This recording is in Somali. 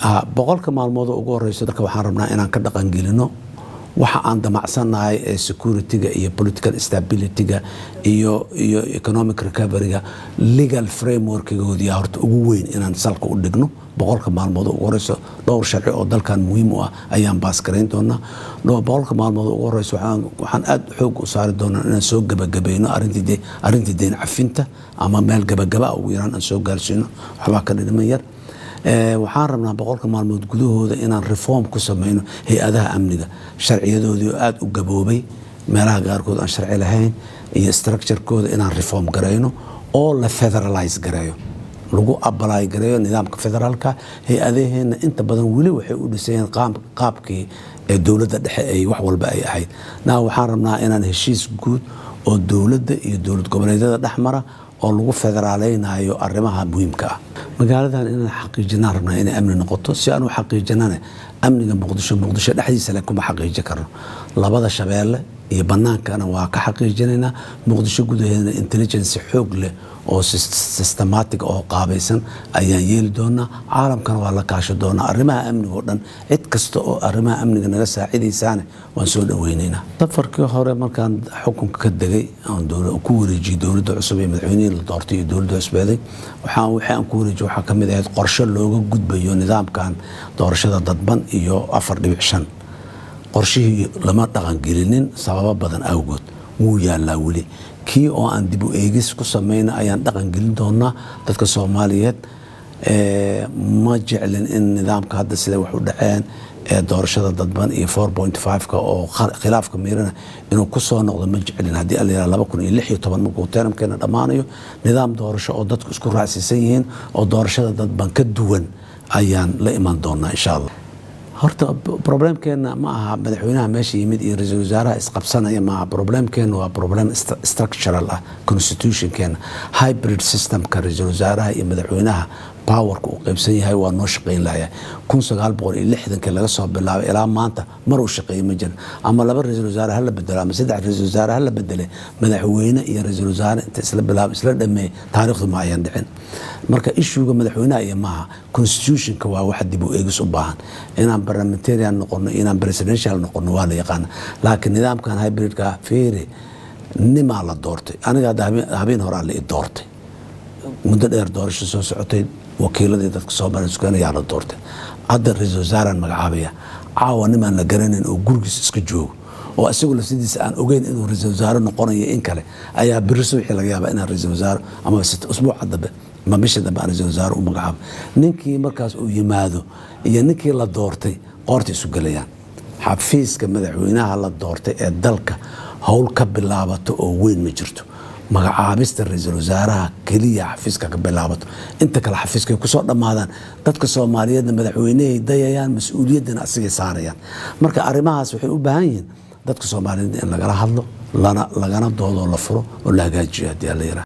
boqolka maalmood ugu horeyso dadka waxaan rabnaa inaan ka dhaqan gelino waxa aan damacsanahay ee security-ga iyo political stability-ga iyo economic recovery-ga legal framework-goodii horta ugu weyn inaan salka u dhigno boqolka maalmood ugu horeyso dhowr sharci oo dalkan muhiim u ah ayaan baas gareyn doonaa boqolka maalmood ugu horeyso waxaan aad xoog u saari doonaa inaan soo gabagabayno arrintii deyn cafinta ama meel gabagaba ugu yaraan aan soo gaarsiino waxbaa ka dhiman yar waxaan rabnaa boqolka maalmood gudahooda inaan reform ku sameyno hay-adaha amniga sharciyadoodii oo aad u gaboobay meelaha qaarkood aan sharci lahayn iyo structure-kooda inaan reform gareyno oo la federalize gareeyo lagu apply gareeyo nidaamka federaalka hay-adaheena inta badan weli waxay u dhisayeen qaabkii ee dowladda dhexe ay wax walba ay ahayd waxaan rabnaa inaan heshiis guud oo dowladda iyo dowlad goboleedyada dhexmara oo lagu federaaleynayo arrimaha muhiimka ah magaaladan inaan xaqiijinaan rabnaa inay amni noqoto si aan u xaqiijinana amniga muqdisho dhexdiisa leh kuma xaqiijin karno labada shabeelle iyo bannaankana waa ka xaqiijinaynaa muqdisho gudaheedana intelligence xoog leh oo systematic oo qaabaysan ayaan yeeli doonaa caalamkana waa la kaasho doonaa arrimaha amniga oo dhan cid kasta oo arrimaha amniga naga saacidaysaane waan soo dhaweynaynaa safarkii hore markaan xukunka ka degay aan ku wareejiyey dowladda cusub ee madaxweynihii la doortay iyo dowladda cusbeeday waxaan ku wareejiyey waxaa ka mid ahayd qorshe looga gudbayo nidaamkan doorashada dadban iyo 4.5 qorshihii lama dhaqangelinin sababo badan awgood wuu yaalaa weli kii oo aan dib u eegis ku sameyna ayaan dhaqan gelin doonaa dadka Soomaaliyeed ma jeclin in nidaamka hadda sida wax u dhaceen ee doorashada dadban iyo 4.5 oo khilaafka meerana inuu ku soo noqdo ma jeclin haddii alla yiraahdo 2016 markuu termkeena dhamaanayo nidaam doorasho oo dadku isku raacsiisan yihiin oo doorashada dadban ka duwan ayaan la iman doonaa insha Allah horta problemkeena ma aha madaxweynaha meesha yimid iyo ra'iisul wasaaraha isqabsanaya ma aha problemkeena waa problem structural ah constitutionkeena hybrid systemka ra'iisul wasaaraha iyo madaxweynaha powerka uu qaybsan yahay waa noo shaqeyn lahayaa 1960 laga soo bilaabay ilaa maanta mar uu shaqeeyay ma jirin ama laba ra'iisul wasaare hal la bedelo ama saddex ra'iisul wasaare hal la bedelay madaxweyne iyo ra'iisul wasaare inta isla bilaabay isla dhameeyay taariikhdu ma ayaan dhicin marka issue-ga madaxweynaha iyo maaha constitutionka waa wax dib u eegis u baahan inaan parliamentarian noqono inaan presidential noqono waa la yaqaan laakiin nidaamkan hybridka feere nima la doortay aniga habeen hore la doortay muddo dheer doorasho soo socotay wakiiladii dadka Soomaaliyeed ayaa la doortay hadda ra'iisul wasaaraha magacaabaya caawa nimaan la garanin oo gurigiisa iska joogo oo asigu la sidiisa aan ogeyn inuu ra'iisul wasaare noqonayo in kale ayaa biriso wixii laga yaabaa inaan ra'iisul wasaare ama usbuuca dambe ma bisha dambe ra'iisul wasaare u magacaabo ninkii markaas uu yimaado iyo ninkii la doortay qoorta isu galayaan xafiiska madaxweynaha la doortay ee dalka hawl ka bilaabato oo weyn ma jirto magacaabista ra'iisul wasaaraha kaliya xafiiska ka bilaabato inta kale xafiiska ku soo dhamaadaan dadka Soomaaliyeed madaxweynaha dayayaan mas'uuliyadna asiga saarayaan marka arrimahaas waxay u baahan yihiin dadka Soomaaliyeed in lagala hadlo lagana doodo la furo oo la hagaajiyo hadii la yiraahdo